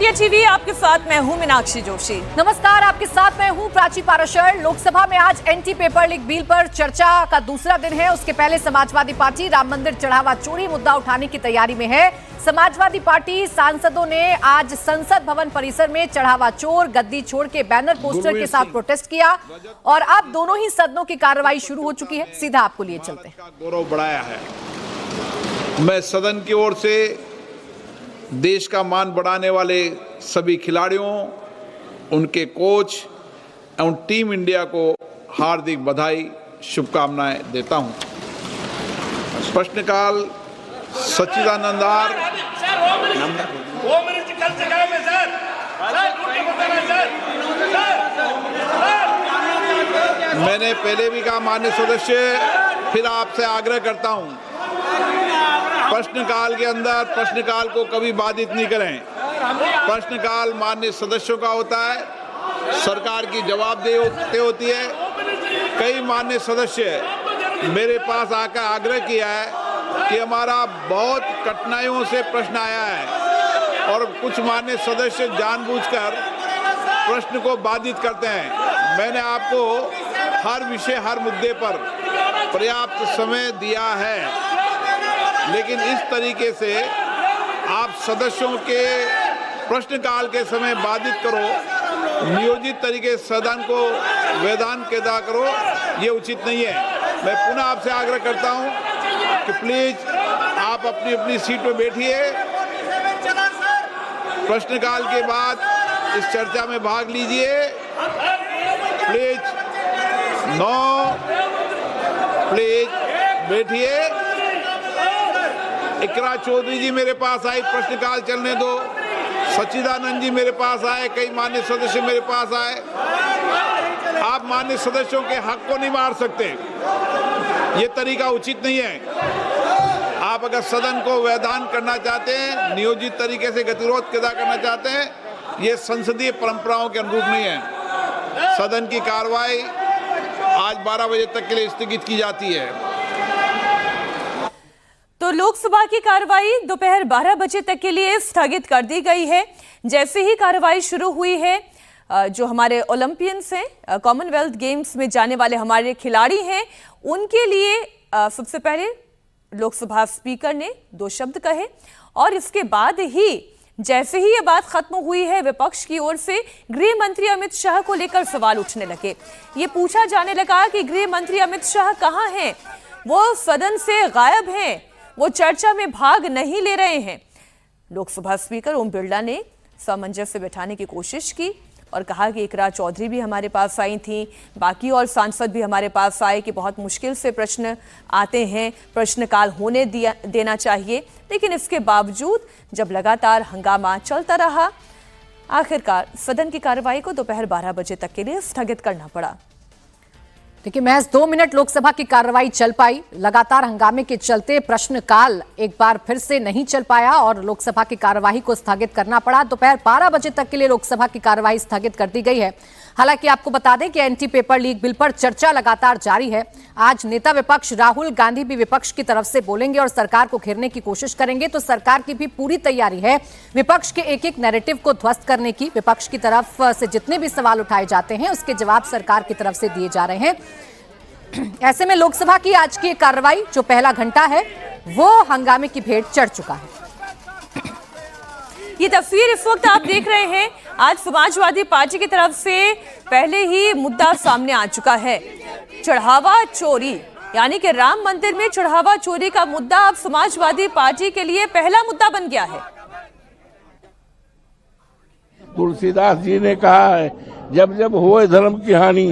India TV, आपके साथ मैं हूं मीनाक्षी जोशी। नमस्कार, आपके साथ मैं हूं प्राची पाराशर। लोकसभा में आज एंटी पेपर लीक बिल पर चर्चा का दूसरा दिन है। उसके पहले समाजवादी पार्टी राम मंदिर चढ़ावा चोरी मुद्दा उठाने की तैयारी में है। समाजवादी पार्टी सांसदों ने आज संसद भवन परिसर में चढ़ावा चोर गद्दी छोड़ के बैनर पोस्टर के साथ प्रोटेस्ट किया और अब दोनों ही सदनों की कार्रवाई शुरू हो चुकी है। सीधा आपको लिए चलते हैं। गौरव बढ़ाया है। मैं सदन की ओर से देश का मान बढ़ाने वाले सभी खिलाड़ियों, उनके कोच एवं टीम इंडिया को हार्दिक बधाई, शुभकामनाएं देता हूं। प्रश्नकाल सच्चिदानंद आर। मैंने पहले भी कहा माननीय सदस्य, फिर आपसे आग्रह करता हूं, प्रश्नकाल के अंदर प्रश्नकाल को कभी बाधित नहीं करें। प्रश्नकाल माननीय सदस्यों का होता है, सरकार की जवाबदेही होती है। कई माननीय सदस्य मेरे पास आकर आग्रह किया है कि हमारा बहुत कठिनाइयों से प्रश्न आया है और कुछ माननीय सदस्य जानबूझकर प्रश्न को बाधित करते हैं। मैंने आपको हर विषय, हर मुद्दे पर पर्याप्त समय दिया है, लेकिन इस तरीके से आप सदस्यों के प्रश्नकाल के समय बाधित करो, नियोजित तरीके से सदन को वेदान केदा करो, ये उचित नहीं है। मैं पुनः आपसे आग्रह करता हूं कि प्लीज आप अपनी अपनी सीट पर बैठिए। प्रश्नकाल के बाद इस चर्चा में भाग लीजिए। प्लीज प्लीज बैठिए। इकरा चौधरी जी मेरे पास आई, प्रश्नकाल चलने दो। सच्चिदानंद जी मेरे पास आए, कई माननीय सदस्य मेरे पास आए। आप माननीय सदस्यों के हक को नहीं मार सकते, ये तरीका उचित नहीं है। आप अगर सदन को वैधान करना चाहते हैं, नियोजित तरीके से गतिरोध पैदा करना चाहते हैं, ये संसदीय परंपराओं के अनुरूप नहीं है। सदन की कार्रवाई आज 12 बजे तक के लिए स्थगित की जाती है। तो लोकसभा की कार्रवाई दोपहर 12 बजे तक के लिए स्थगित कर दी गई है। जैसे ही कार्रवाई शुरू हुई है, जो हमारे ओलंपियंस हैं, कॉमनवेल्थ गेम्स में जाने वाले हमारे खिलाड़ी हैं, उनके लिए सबसे पहले लोकसभा स्पीकर ने 2 शब्द कहे और इसके बाद ही जैसे ही ये बात खत्म हुई है, विपक्ष की ओर से गृह मंत्री अमित शाह को लेकर सवाल उठने लगे। ये पूछा जाने लगा कि गृह मंत्री अमित शाह कहाँ हैं? वो सदन से गायब हैं, वो चर्चा में भाग नहीं ले रहे हैं। लोकसभा स्पीकर ओम बिरला ने सामंजस्य बैठाने की कोशिश की और कहा कि इकरा चौधरी भी हमारे पास आई थी, बाकी और सांसद भी हमारे पास आए कि बहुत मुश्किल से प्रश्न आते हैं, प्रश्नकाल होने देना चाहिए। लेकिन इसके बावजूद जब लगातार हंगामा चलता रहा, आखिरकार सदन की कार्रवाई को दोपहर 12 बजे तक के लिए स्थगित करना पड़ा। देखिए, महज 2 मिनट लोकसभा की कार्रवाई चल पाई। लगातार हंगामे के चलते प्रश्नकाल एक बार फिर से नहीं चल पाया और लोकसभा की कार्रवाई को स्थगित करना पड़ा। दोपहर 12 बजे तक के लिए लोकसभा की कार्रवाई स्थगित कर दी गई है। हालांकि आपको बता दें कि एंटी पेपर लीक बिल पर चर्चा लगातार जारी है। आज नेता विपक्ष राहुल गांधी भी विपक्ष की तरफ से बोलेंगे और सरकार को घेरने की कोशिश करेंगे। तो सरकार की भी पूरी तैयारी है विपक्ष के एक एक नैरेटिव को ध्वस्त करने की। विपक्ष की तरफ से जितने भी सवाल उठाए जाते हैं, उसके जवाब सरकार की तरफ से दिए जा रहे हैं। ऐसे में लोकसभा की आज की कार्रवाई जो पहला घंटा है, वो हंगामे की भेंट चढ़ चुका है। ये तस्वीर इस वक्त आप देख रहे हैं। आज समाजवादी पार्टी की तरफ से पहले ही मुद्दा सामने आ चुका है, चढ़ावा चोरी, यानी कि राम मंदिर में चढ़ावा चोरी का मुद्दा अब समाजवादी पार्टी के लिए पहला मुद्दा बन गया है। तुलसीदास जी ने कहा है, जब जब होए धर्म की हानि,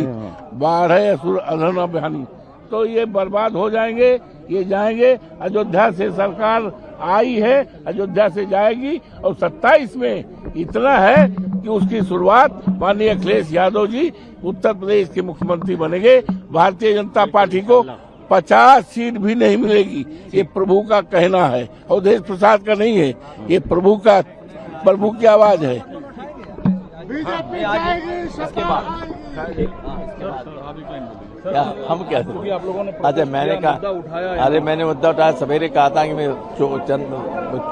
बाढ़े असुर अधर्म बहानी। तो ये बर्बाद हो जाएंगे, ये जाएंगे। अयोध्या से सरकार आई है, अयोध्या से जाएगी और 27 में इतना है कि उसकी शुरुआत माननीय अखिलेश यादव जी उत्तर प्रदेश के मुख्यमंत्री बनेंगे। भारतीय जनता पार्टी को 50 सीट भी नहीं मिलेगी। ये प्रभु का कहना है, अवधेश प्रसाद का नहीं है, ये प्रभु की आवाज है। बीजेपी जाएगी। क्या हम क्या क्योंकि आप लोगों ने अच्छा मैंने मुद्दा उठाया कहा अरे मैंने मुद्दा उठाया सवेरे कहा था कि मैं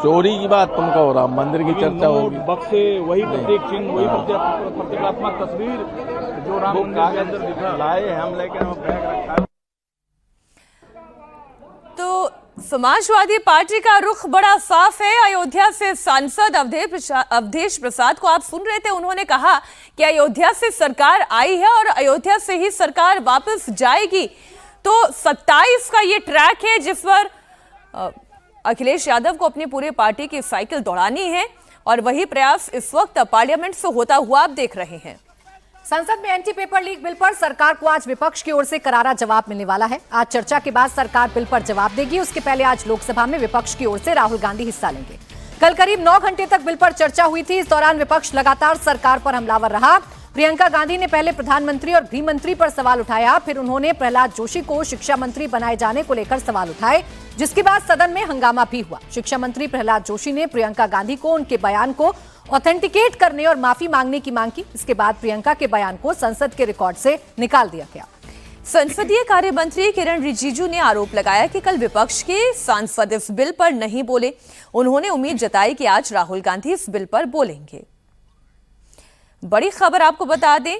चोरी की बात तुम कहो राम मंदिर की चर्चा होगी बक्से वही प्रतीक चिन्ह वही प्रतीकात्मक तस्वीर जो राम मंदिर के अंदर दिखा लाए हम लेकिन हम बैग रखा। तो समाजवादी पार्टी का रुख बड़ा साफ है। अयोध्या से सांसद अवधेश प्रसाद को आप सुन रहे थे, उन्होंने कहा कि अयोध्या से सरकार आई है और अयोध्या से ही सरकार वापस जाएगी। तो 27 का ये ट्रैक है जिस पर अखिलेश यादव को अपनी पूरी पार्टी की साइकिल दौड़ानी है और वही प्रयास इस वक्त पार्लियामेंट से होता हुआ आप देख रहे हैं। संसद में एंटी पेपर लीक बिल पर सरकार को आज विपक्ष की ओर से करारा जवाब मिलने वाला है। आज चर्चा के बाद सरकार बिल पर जवाब देगी। उसके पहले आज लोकसभा में विपक्ष की ओर से राहुल गांधी हिस्सा लेंगे। कल करीब 9 घंटे तक बिल पर चर्चा हुई थी। इस दौरान विपक्ष लगातार सरकार पर हमलावर रहा। प्रियंका गांधी ने पहले प्रधानमंत्री और गृह मंत्री पर सवाल उठाया, फिर उन्होंने प्रहलाद जोशी को शिक्षा मंत्री बनाए जाने को लेकर सवाल उठाए, जिसके बाद सदन में हंगामा भी हुआ। शिक्षा मंत्री प्रहलाद जोशी ने प्रियंका गांधी को उनके बयान को ऑथेंटिकेट करने और माफी मांगने की मांग की। इसके बाद प्रियंका के बयान को संसद के रिकॉर्ड से निकाल दिया गया। संसदीय कार्य मंत्री किरण रिजिजू ने आरोप लगाया कि कल विपक्ष के सांसद इस बिल पर नहीं बोले। उन्होंने उम्मीद जताई कि आज राहुल गांधी इस बिल पर बोलेंगे। बड़ी खबर आपको बता दें,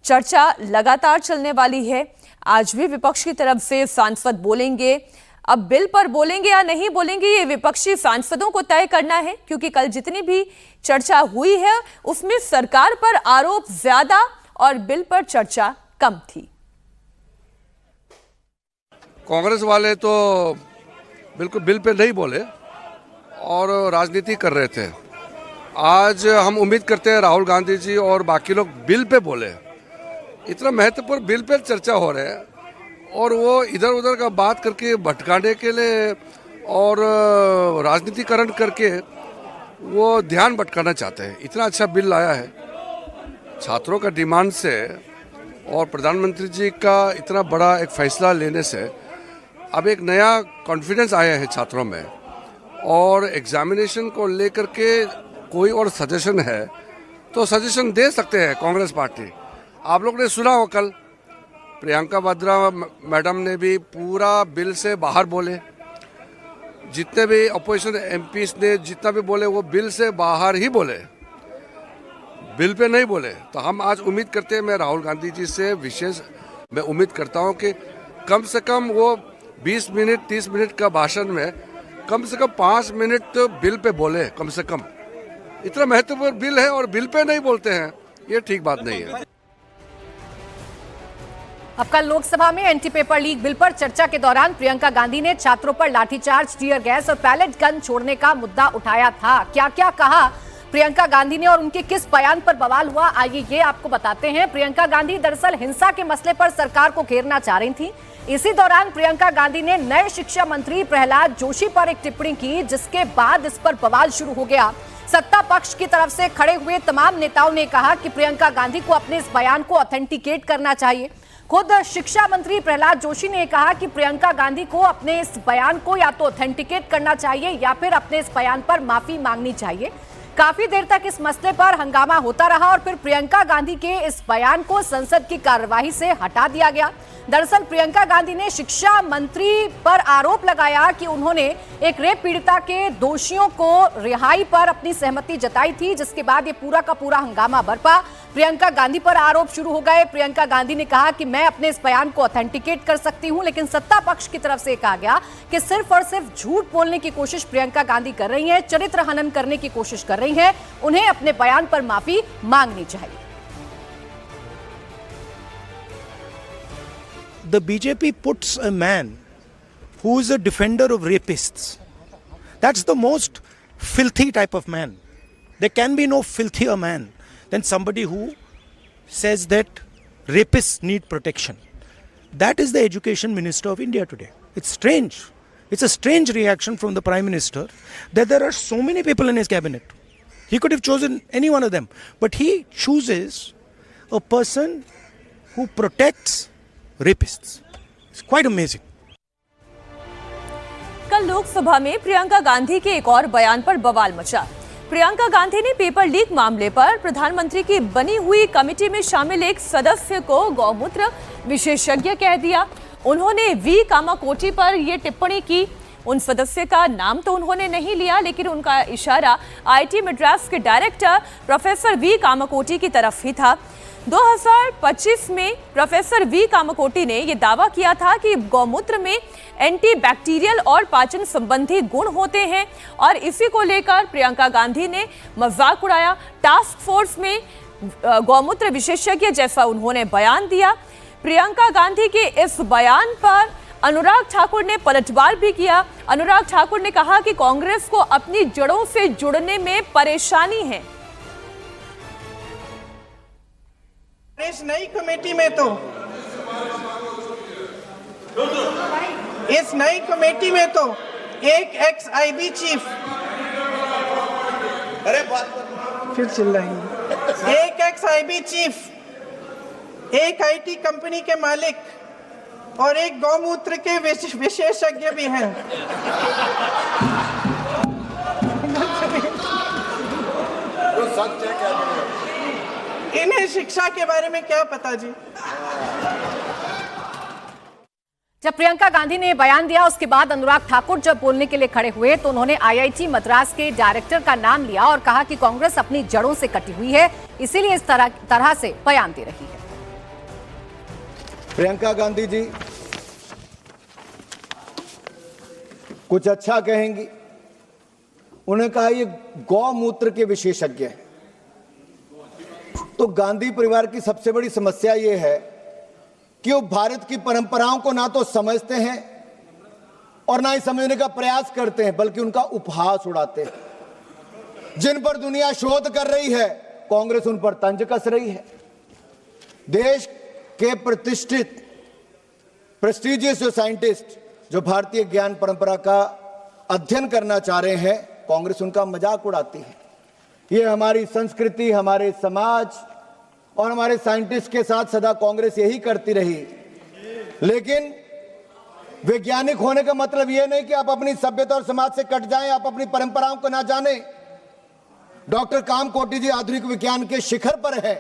चर्चा लगातार चलने वाली है। आज भी विपक्ष की तरफ से सांसद बोलेंगे। अब बिल पर बोलेंगे या नहीं बोलेंगे ये विपक्षी सांसदों को तय करना है, क्योंकि कल जितनी भी चर्चा हुई है उसमें सरकार पर आरोप ज्यादा और बिल पर चर्चा कम थी। कांग्रेस वाले तो बिल्कुल बिल पे नहीं बोले और राजनीति कर रहे थे। आज हम उम्मीद करते हैं राहुल गांधी जी और बाकी लोग बिल पे बोले। इतना महत्वपूर्ण बिल पे चर्चा हो रहा है और वो इधर उधर का बात करके भटकाने के लिए और राजनीतिकरण करके वो ध्यान भटकाना चाहते हैं। इतना अच्छा बिल लाया है छात्रों का डिमांड से और प्रधानमंत्री जी का इतना बड़ा एक फैसला लेने से अब एक नया कॉन्फिडेंस आया है छात्रों में। और एग्जामिनेशन को लेकर के कोई और सजेशन है तो सजेशन दे सकते हैं कांग्रेस पार्टी। आप लोग ने सुना हो कल प्रियंका वाड्रा मैडम ने भी पूरा बिल से बाहर बोले। जितने भी अपोजिशन एमपीस ने जितना भी बोले वो बिल से बाहर ही बोले, बिल पे नहीं बोले। तो हम आज उम्मीद करते हैं, मैं राहुल गांधी जी से विशेष मैं उम्मीद करता हूं कि कम से कम वो 20 मिनट 30 मिनट का भाषण में कम से कम 5 मिनट तो बिल पे बोले कम से कम। इतना महत्वपूर्ण बिल है और बिल पे नहीं बोलते हैं, ये ठीक बात नहीं है। अब कल लोकसभा में एंटी पेपर लीक बिल पर चर्चा के दौरान प्रियंका गांधी ने छात्रों पर लाठीचार्ज, टीयर गैस और पैलेट गन छोड़ने का मुद्दा उठाया था। क्या क्या कहा प्रियंका गांधी ने और उनके किस बयान पर बवाल हुआ, आइए ये आपको बताते हैं। प्रियंका गांधी दरअसल हिंसा के मसले पर सरकार को घेरना चाह रही थी। इसी दौरान प्रियंका गांधी ने नए शिक्षा मंत्री प्रहलाद जोशी पर एक टिप्पणी की, जिसके बाद इस पर बवाल शुरू हो गया। सत्ता पक्ष की तरफ से खड़े हुए तमाम नेताओं ने कहा कि प्रियंका गांधी को अपने इस बयान को ऑथेंटिकेट करना चाहिए। खुद शिक्षा मंत्री प्रहलाद जोशी ने कहा कि प्रियंका गांधी को अपने इस बयान को या तो ऑथेंटिकेट करना चाहिए या फिर अपने इस बयान पर माफी मांगनी चाहिए। काफी देर तक इस मसले पर हंगामा होता रहा और फिर प्रियंका गांधी के इस बयान को संसद की कार्यवाही से हटा दिया गया। दरअसल प्रियंका गांधी ने शिक्षा मंत्री पर आरोप लगाया कि उन्होंने एक रेप पीड़िता के दोषियों को रिहाई पर अपनी सहमति जताई थी, जिसके बाद ये पूरा का पूरा हंगामा बरपा। प्रियंका गांधी पर आरोप शुरू हो गए। प्रियंका गांधी ने कहा कि मैं अपने इस बयान को ऑथेंटिकेट कर सकती हूं, लेकिन सत्ता पक्ष की तरफ से कहा गया कि सिर्फ और सिर्फ झूठ बोलने की कोशिश प्रियंका गांधी कर रही हैं, चरित्र हनन करने की कोशिश कर रही हैं। उन्हें अपने बयान पर माफी मांगनी चाहिए। The BJP puts a man who is a defender of rapists. That's the most filthy type of man. There can be no filthier man than somebody who says that rapists need protection. That is the education minister of India today. It's strange. It's a strange reaction from the Prime Minister that there are so many people in his cabinet. He could have chosen any one of them, but he chooses a person who protects rapists. It's quite amazing. कल लोकसभा में प्रियंका गांधी के एक और बयान पर बवाल मचा। प्रियंका गांधी ने पेपर लीक मामले पर प्रधानमंत्री की बनी हुई कमेटी में शामिल एक सदस्य को गौमूत्र विशेषज्ञ कह दिया। उन्होंने वी कामाकोटी पर यह टिप्पणी की। उन सदस्य का नाम तो उन्होंने नहीं लिया, लेकिन उनका इशारा आईआईटी मद्रास के डायरेक्टर प्रोफेसर वी कामाकोटी की तरफ ही था। 2025 में प्रोफेसर वी कामाकोटी ने यह दावा किया था कि गौमूत्र में एंटीबैक्टीरियल और पाचन संबंधी गुण होते हैं और इसी को लेकर प्रियंका गांधी ने मजाक उड़ाया। टास्क फोर्स में गौमूत्र विशेषज्ञ जैसा उन्होंने बयान दिया। प्रियंका गांधी के इस बयान पर अनुराग ठाकुर ने पलटवार भी किया। अनुराग ठाकुर ने कहा कि कांग्रेस को अपनी जड़ों से जुड़ने में परेशानी है। इस नई कमेटी में तो एक एक्स आईबी चीफ, अरे फिर चिल्लाएंगे, एक एक्स आईबी चीफ, एक आईटी कंपनी के मालिक और एक गौमूत्र के विशेषज्ञ भी हैं। तो सच है क्या? इन्हें शिक्षा के बारे में क्या पता जी? जब प्रियंका गांधी ने बयान दिया उसके बाद अनुराग ठाकुर जब बोलने के लिए खड़े हुए तो उन्होंने आईआईटी मद्रास के डायरेक्टर का नाम लिया और कहा कि कांग्रेस अपनी जड़ों से कटी हुई है, इसीलिए इस तरह से बयान दे रही है। प्रियंका गांधी जी कुछ अच्छा कहेंगी। उन्होंने कहा ये गौमूत्र के विशेषज्ञ हैं। तो गांधी परिवार की सबसे बड़ी समस्या ये है कि वो भारत की परंपराओं को ना तो समझते हैं और ना ही समझने का प्रयास करते हैं, बल्कि उनका उपहास उड़ाते हैं। जिन पर दुनिया शोध कर रही है, कांग्रेस उन पर तंज कस रही है। देश के प्रतिष्ठित प्रेस्टिजियस जो साइंटिस्ट जो भारतीय ज्ञान परंपरा का अध्ययन करना चाह रहे हैं, कांग्रेस उनका मजाक उड़ाती है। ये हमारी संस्कृति, हमारे समाज और हमारे साइंटिस्ट के साथ सदा कांग्रेस यही करती रही। लेकिन वैज्ञानिक होने का मतलब यह नहीं कि आप अपनी सभ्यता और समाज से कट जाएं, आप अपनी परंपराओं को ना जानें। डॉक्टर कामकोटी जी आधुनिक विज्ञान के शिखर पर हैं।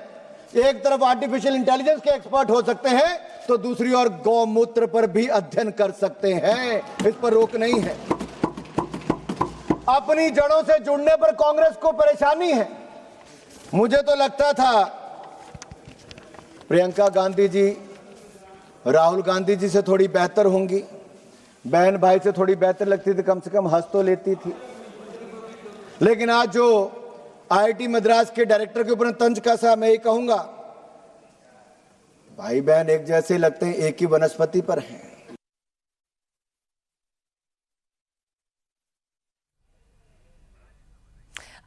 एक तरफ आर्टिफिशियल इंटेलिजेंस के एक्सपर्ट हो सकते हैं तो दूसरी ओर गौमूत्र पर भी अध्ययन कर सकते हैं, इस पर रोक नहीं है। अपनी जड़ों से जुड़ने पर कांग्रेस को परेशानी है। मुझे तो लगता था प्रियंका गांधी जी राहुल गांधी जी से थोड़ी बेहतर होंगी, बहन भाई से थोड़ी बेहतर लगती थी, कम से कम हंस तो लेती थी। लेकिन आज जो आईआईटी मद्रास के डायरेक्टर के ऊपर तंज कसा, मैं ये कहूंगा भाई बहन एक जैसे लगते हैं, एक ही वनस्पति पर हैं।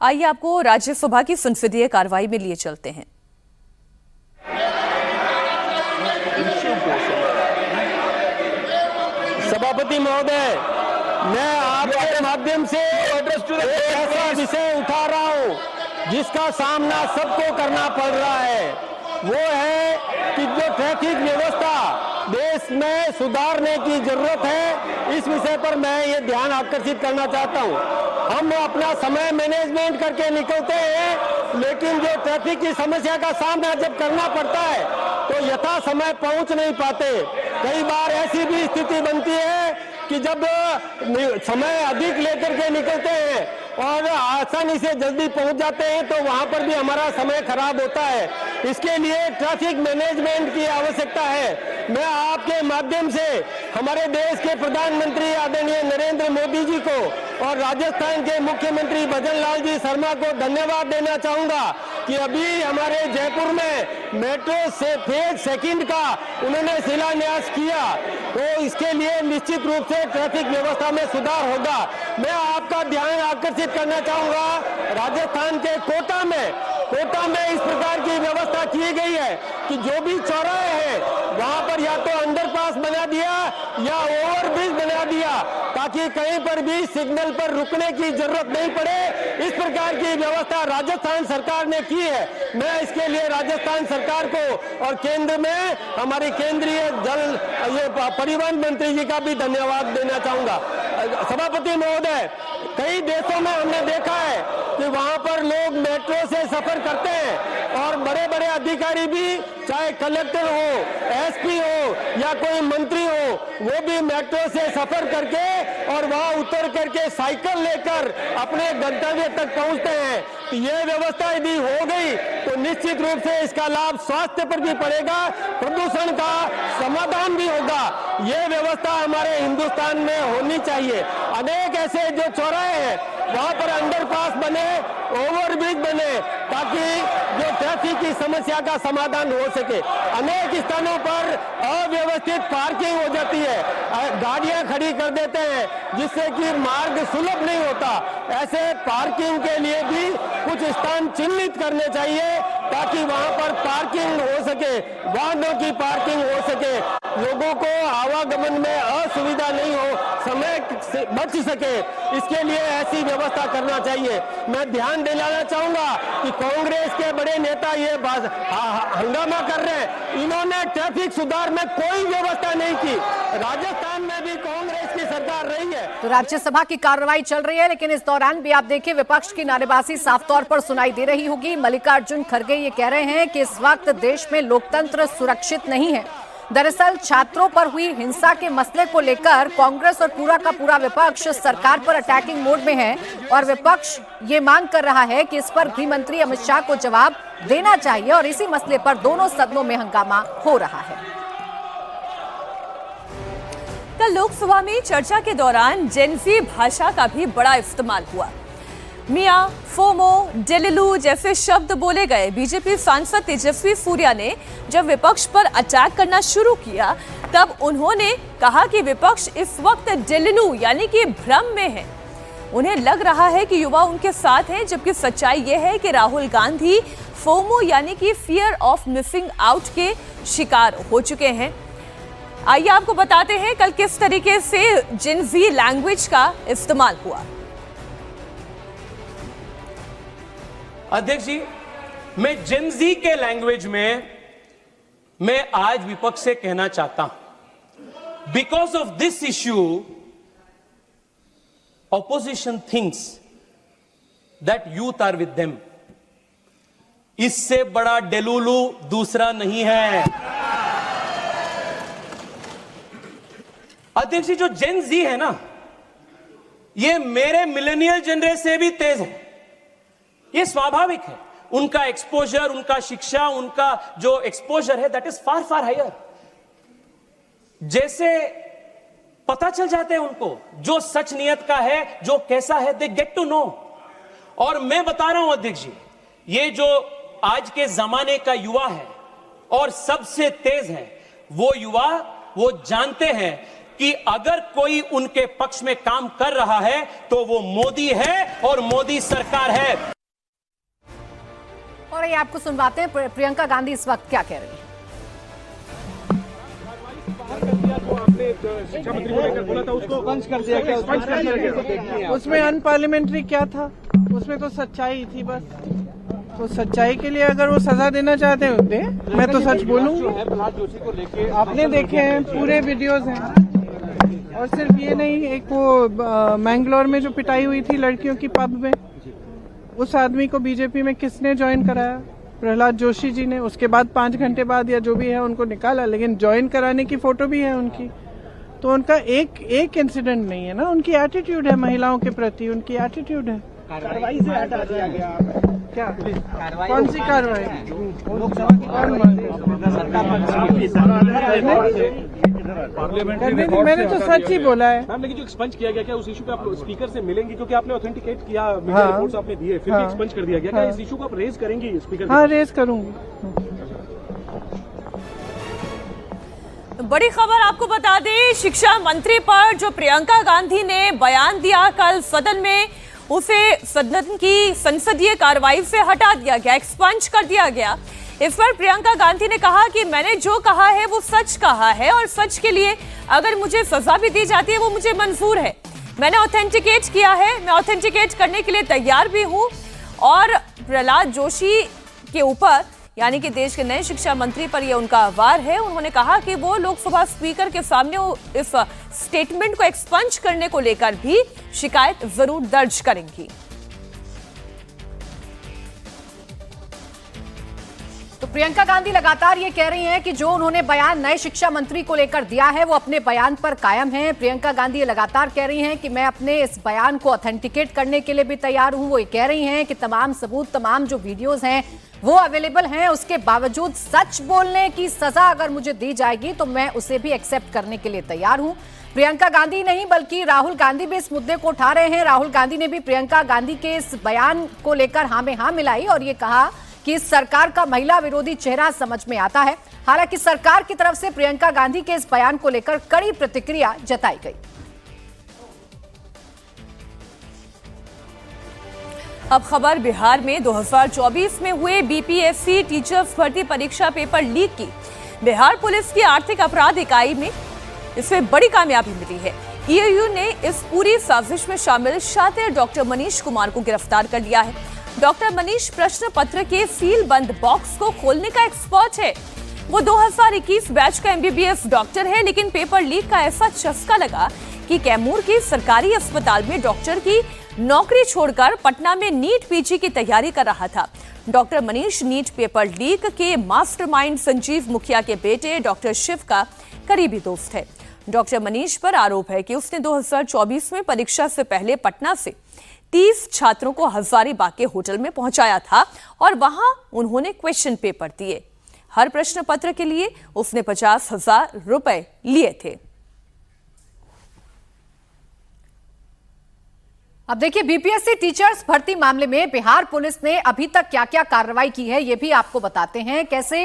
आइए आपको राज्यसभा की संसदीय कार्रवाई में लिए चलते हैं। सभापति महोदय, मैं आपके माध्यम से एक ऐसा विषय उठा रहा हूं जिसका सामना सबको करना पड़ रहा है। वो है कि जो ट्रैफिक व्यवस्था देश में सुधारने की जरूरत है, इस विषय पर मैं ये ध्यान आकर्षित करना चाहता हूं। हम अपना समय मैनेजमेंट करके निकलते हैं, लेकिन जो ट्रैफिक की समस्या का सामना जब करना पड़ता है तो यथा समय पहुंच नहीं पाते। कई बार ऐसी भी स्थिति बनती है कि जब समय अधिक लेकर के निकलते हैं और आसानी से जल्दी पहुंच जाते हैं तो वहां पर भी हमारा समय खराब होता है। इसके लिए ट्रैफिक मैनेजमेंट की आवश्यकता है। मैं आपके माध्यम से हमारे देश के प्रधानमंत्री आदरणीय नरेंद्र मोदी जी को और राजस्थान के मुख्यमंत्री भजन लाल जी शर्मा को धन्यवाद देना चाहूंगा कि अभी हमारे जयपुर में मेट्रो से फेज सेकंड का उन्होंने शिलान्यास किया, तो इसके लिए निश्चित रूप से ट्रैफिक व्यवस्था में सुधार होगा। मैं आपका ध्यान आकर्षित करना चाहूंगा, राजस्थान के कोटा में इस प्रकार की व्यवस्था की गई है कि जो भी चौराहे हैं वहां पर या तो अंडरपास बना दिया या ओवरब्रिज बना दिया, ताकि कहीं पर भी सिग्नल पर रुकने की जरूरत नहीं पड़े। इस प्रकार की व्यवस्था राजस्थान सरकार ने की है। मैं इसके लिए राजस्थान सरकार को और केंद्र में हमारे केंद्रीय जल परिवहन मंत्री जी का भी धन्यवाद देना चाहूंगा। सभापति महोदय, कई देशों में हमने देखा है कि वहां पर लोग मेट्रो से सफर करते हैं और बड़े बड़े अधिकारी भी, चाहे कलेक्टर हो, एसपी हो या कोई मंत्री हो, वो भी मेट्रो से सफर करके और वहां उतर करके साइकिल लेकर अपने गंतव्य तक पहुंचते हैं। तो ये व्यवस्था यदि हो गई तो निश्चित रूप से इसका लाभ स्वास्थ्य पर भी पड़ेगा, प्रदूषण का समाधान भी होगा। ये व्यवस्था हमारे हिंदुस्तान में होनी चाहिए। अनेक ऐसे जो चौराहे हैं वहां पर अंडरपास बने, ओवरब्रिज बने, ताकि जो ट्रैफिक की समस्या का समाधान हो सके। अनेक स्थानों पर अव्यवस्थित पार्किंग हो जाती है, गाड़ियां खड़ी कर देते हैं जिससे कि मार्ग सुलभ नहीं होता। ऐसे पार्किंग के लिए भी कुछ स्थान चिन्हित करने चाहिए ताकि वहां पर पार्किंग हो सके, वाहनों की पार्किंग हो सके, लोगों को आवागमन में असुविधा नहीं हो, समय से बच सके। इसके लिए ऐसी व्यवस्था करना चाहिए। मैं ध्यान दिलाना चाहूंगा कि कांग्रेस के बड़े नेता ये हंगामा कर रहे हैं, इन्होंने ट्रैफिक सुधार में कोई व्यवस्था नहीं की। राजस्थान में भी कांग्रेस की सरकार रही है। तो राज्यसभा की कार्रवाई चल रही है, लेकिन इस दौरान भी आप देखिए विपक्ष की नारेबाजी साफ तौर पर सुनाई दे रही होगी। मल्लिकार्जुन खड़गे ये कह रहे हैं कि इस वक्त देश में लोकतंत्र सुरक्षित नहीं है। दरअसल छात्रों पर हुई हिंसा के मसले को लेकर कांग्रेस और पूरा का पूरा विपक्ष सरकार पर अटैकिंग मोड में है और विपक्ष ये मांग कर रहा है कि इस पर गृह मंत्री अमित शाह को जवाब देना चाहिए और इसी मसले पर दोनों सदनों में हंगामा हो रहा है। कल लोकसभा में चर्चा के दौरान जेनजी भाषा का भी बड़ा इस्तेमाल हुआ। मियां, फोमो, डेलिलू जैसे शब्द बोले गए। बीजेपी सांसद तेजस्वी सूर्या ने जब विपक्ष पर अटैक करना शुरू किया तब उन्होंने कहा कि विपक्ष इस वक्त डेलिलू यानी कि भ्रम में है। उन्हें लग रहा है कि युवा उनके साथ हैं, जबकि सच्चाई यह है कि राहुल गांधी फोमो यानी कि फियर ऑफ मिसिंग आउट के शिकार हो चुके हैं। आइए आपको बताते हैं कल किस तरीके से जेनजी लैंग्वेज का इस्तेमाल हुआ। अध्यक्ष जी, मैं जेनजी के लैंग्वेज में मैं आज विपक्ष से कहना चाहता हूं, because of this issue opposition thinks that youth are with them. इससे बड़ा डेलुलू दूसरा नहीं है। अध्यक्ष जी, जो जेनजी है ना, ये मेरे मिलेनियल जनरेशन से भी तेज है। ये स्वाभाविक है। उनका एक्सपोजर, उनका शिक्षा, उनका जो एक्सपोजर है that is far far higher. जैसे पता चल जाते हैं उनको जो सच नियत का है, जो कैसा है, दे गेट टू नो। और मैं बता रहा हूं अध्यक्ष जी, ये जो आज के जमाने का युवा है और सबसे तेज है, वो युवा वो जानते हैं कि अगर कोई उनके पक्ष में काम कर रहा है तो वो मोदी है और मोदी सरकार है। और ये आपको सुनवाते हैं प्रियंका गांधी इस वक्त क्या कह रही है। शिक्षा मंत्री को लेकर बोला था, उसको पंच कर दिया क्या? उसमें अनपार्लियामेंट्री क्या था? उसमें तो सच्चाई थी बस। तो सच्चाई के लिए अगर वो सजा देना चाहते होते, मैं तो सच बोलूंगी। प्रहलाद जोशी को लेके आपने देखे हैं, पूरे वीडियोस हैं। और सिर्फ ये नहीं, एक वो मैंगलोर में जो पिटाई हुई थी लड़कियों की पब में, उस आदमी को बीजेपी में किसने ज्वाइन कराया? प्रहलाद जोशी जी ने। उसके बाद 5 घंटे बाद या जो भी है उनको निकाला, लेकिन ज्वाइन कराने की फोटो भी है उनकी। तो उनका एक इंसिडेंट नहीं है ना, उनकी एटीट्यूड है महिलाओं के प्रति, उनकी एटीट्यूड है। कार्रवाई से हटा दिया गया क्या? कौन सी कार्रवाई? मैंने तो सच ही बोला है मैम। लेकिन जो एक्सपंज किया गया, क्या उस इशू पे आप स्पीकर से मिलेंगे? क्योंकि आपने ऑथेंटिकेट किया, मीडिया रिपोर्ट्स आपने दिए, फिर भी एक्सपंज कर दिया गया। क्या इस इशू को आप रेज करेंगी स्पीकर? हाँ, रेज करूंगी। बड़ी खबर आपको बता दें, शिक्षा मंत्री पर जो प्रियंका गांधी ने बयान दिया कल सदन में, उसे सदन की संसदीय कार्रवाई से हटा दिया गया, एक्सपंज कर दिया गया। इस पर प्रियंका गांधी ने कहा कि मैंने जो कहा है वो सच कहा है और सच के लिए अगर मुझे सजा भी दी जाती है वो मुझे मंजूर है। मैंने ऑथेंटिकेट किया है, मैं ऑथेंटिकेट करने के लिए तैयार भी हूं। और प्रहलाद जोशी के ऊपर यानी कि देश के नए शिक्षा मंत्री पर यह उनका वार है। उन्होंने कहा कि वो लोकसभा स्पीकर के सामने इस स्टेटमेंट को एक्सपंज करने को लेकर भी शिकायत जरूर दर्ज करेंगी। तो प्रियंका गांधी लगातार ये कह रही हैं कि जो उन्होंने बयान नए शिक्षा मंत्री को लेकर दिया है वो अपने बयान पर कायम है। प्रियंका गांधी ये लगातार कह रही हैं कि मैं अपने इस बयान को ऑथेंटिकेट करने के लिए भी तैयार हूं। वो ये कह रही हैं कि तमाम सबूत, तमाम जो वीडियोस हैं वो अवेलेबल हैं, उसके बावजूद सच बोलने की सजा अगर मुझे दी जाएगी तो मैं उसे भी एक्सेप्ट करने के लिए तैयार हूं। प्रियंका गांधी नहीं बल्कि राहुल गांधी भी इस मुद्दे को उठा रहे हैं। राहुल गांधी ने भी प्रियंका गांधी के इस बयान को लेकर हाँ में हाँ मिलाई और ये कहा कि इस सरकार का महिला विरोधी चेहरा समझ में आता है। हालांकि सरकार की तरफ से प्रियंका गांधी के इस बयान को लेकर कड़ी प्रतिक्रिया जताई गई। अब खबर बिहार में 2024 में हुए बीपीएससी टीचर्स भर्ती परीक्षा पेपर लीक की बिहार पुलिस की आर्थिक अपराध इकाई में इसमें बड़ी कामयाबी मिली है। ईओयू ने इस पूरी साजिश में शामिल शातिर डॉक्टर मनीष कुमार को गिरफ्तार कर लिया है। डॉक्टर मनीष प्रश्न पत्र के सील बंद बॉक्स को खोलने का एक्सपर्ट है। वो 2021 बैच का एमबीबीएस डॉक्टर है, लेकिन पेपर लीक का ऐसा चस्का लगा कि कैमूर के सरकारी अस्पताल में डॉक्टर की नौकरी छोड़कर पटना में नीट पीजी की तैयारी कर रहा था। Doctor Manish NEET paper leak के मास्टरमाइंड संजीव मुखिया के बेटे डॉक्टर शिव का करीबी दोस्त है। डॉक्टर मनीष पर आरोप है कि उसने 2024 में परीक्षा से पहले पटना से 30 छात्रों को हजारीबाग के होटल में पहुंचाया था और वहां उन्होंने क्वेश्चन पेपर दिए। हर प्रश्न पत्र के लिए उसने 50,000 रुपए लिए थे। अब देखिए, बीपीएससी टीचर्स भर्ती मामले में बिहार पुलिस ने अभी तक क्या क्या कार्रवाई की है ये भी आपको बताते हैं। कैसे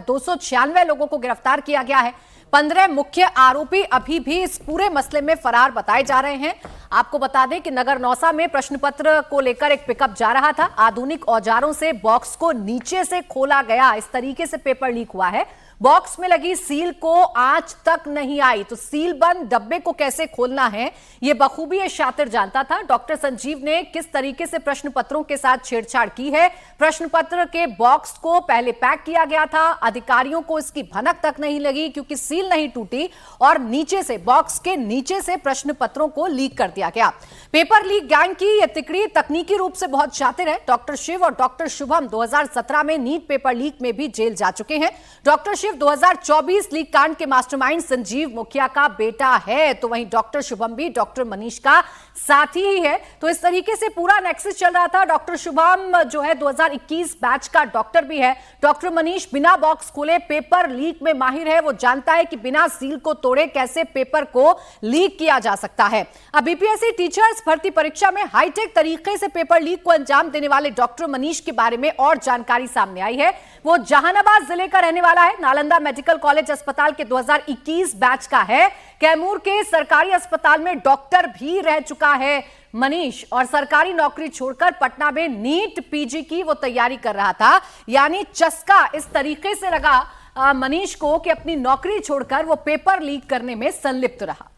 296 लोगों को गिरफ्तार किया गया है। 15 मुख्य आरोपी अभी भी इस पूरे मसले में फरार बताए जा रहे हैं। आपको बता दें कि नगर नौसा में प्रश्न पत्र को लेकर एक पिकअप जा रहा था। आधुनिक औजारों से बॉक्स को नीचे से खोला गया, इस तरीके से पेपर लीक हुआ है। बॉक्स में लगी सील को आज तक नहीं आई, तो सील बंद डब्बे को कैसे खोलना है ये बखूबी ये शातिर जानता था। डॉक्टर संजीव ने किस तरीके से प्रश्न पत्रों के साथ छेड़छाड़ की है। प्रश्न पत्र के बॉक्स को पहले पैक किया गया था, अधिकारियों को इसकी भनक तक नहीं लगी क्योंकि सील नहीं टूटी और नीचे से, बॉक्स के नीचे से प्रश्न पत्रों को लीक कर दिया गया। पेपर लीक गैंग की यह तिकड़ी तकनीकी रूप से बहुत शातिर है। डॉक्टर शिव और डॉक्टर शुभम 2017 में नीट पेपर लीक में भी जेल जा चुके हैं। डॉक्टर शिव 2024 लीक कांड के मास्टरमाइंड संजीव मुखिया का बेटा है, तो वहीं डॉक्टर शुभम भी डॉक्टर मनीष का साथी ही है। तो इस तरीके से पूरा नेक्सस चल रहा था। डॉक्टर शुभम जो है 2021 बैच का डॉक्टर भी है। डॉक्टर मनीष बिना बॉक्स खोले पेपर लीक में माहिर है। वो जानता है कि बिना सील को तोड़े कैसे पेपर को लीक किया जा सकता है। अब बीपीएससी टीचर्स भर्ती परीक्षा में हाईटेक तरीके से पेपर लीक को अंजाम देने वाले डॉक्टर मनीष के बारे में और जानकारी सामने आई है। वो जहानाबाद जिले का रहने वाला है। नालंदा मेडिकल कॉलेज अस्पताल के 2021 बैच का है। कैमूर के सरकारी अस्पताल में डॉक्टर भी रह चुका है मनीष और सरकारी नौकरी छोड़कर पटना में नीट पीजी की वो तैयारी कर रहा था। यानी चस्का इस तरीके से लगा मनीष को कि अपनी नौकरी छोड़कर वो पेपर लीक करने में संलिप्त रहा।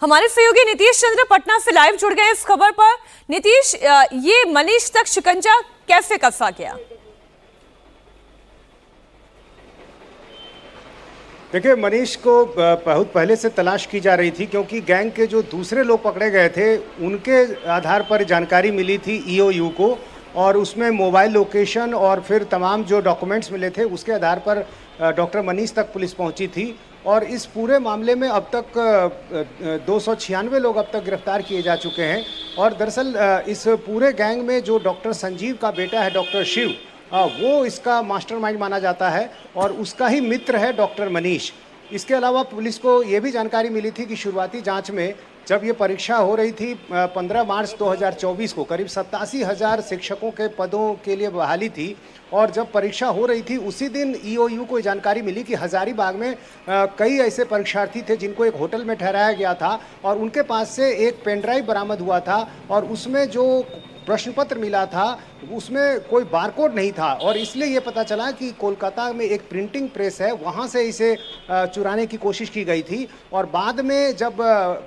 हमारे सहयोगी नीतीश चंद्र पटना से लाइव जुड़ गए इस खबर पर। नीतीश, ये मनीष तक शिकंजा कैसे कसा गया? देखिए, मनीष को बहुत पहले से तलाश की जा रही थी क्योंकि गैंग के जो दूसरे लोग पकड़े गए थे उनके आधार पर जानकारी मिली थी ईओयू को, और उसमें मोबाइल लोकेशन और फिर तमाम जो डॉक्यूमेंट्स मिले थे उसके आधार पर डॉक्टर मनीष तक पुलिस पहुंची थी। और इस पूरे मामले में अब तक 296 लोग अब तक गिरफ्तार किए जा चुके हैं। और दरअसल इस पूरे गैंग में जो डॉक्टर संजीव का बेटा है डॉक्टर शिव, वो इसका मास्टरमाइंड माना जाता है और उसका ही मित्र है डॉक्टर मनीष। इसके अलावा पुलिस को ये भी जानकारी मिली थी कि शुरुआती जांच में जब ये परीक्षा हो रही थी 15 मार्च 2024 को करीब 87,000 शिक्षकों के पदों के लिए बहाली थी, और जब परीक्षा हो रही थी उसी दिन ईओयू को जानकारी मिली कि हजारीबाग में कई ऐसे परीक्षार्थी थे जिनको एक होटल में ठहराया गया था और उनके पास से एक पेन ड्राइव बरामद हुआ था और उसमें जो प्रश्न पत्र मिला था उसमें कोई बारकोड नहीं था। और इसलिए ये पता चला कि कोलकाता में एक प्रिंटिंग प्रेस है, वहाँ से इसे चुराने की कोशिश की गई थी। और बाद में जब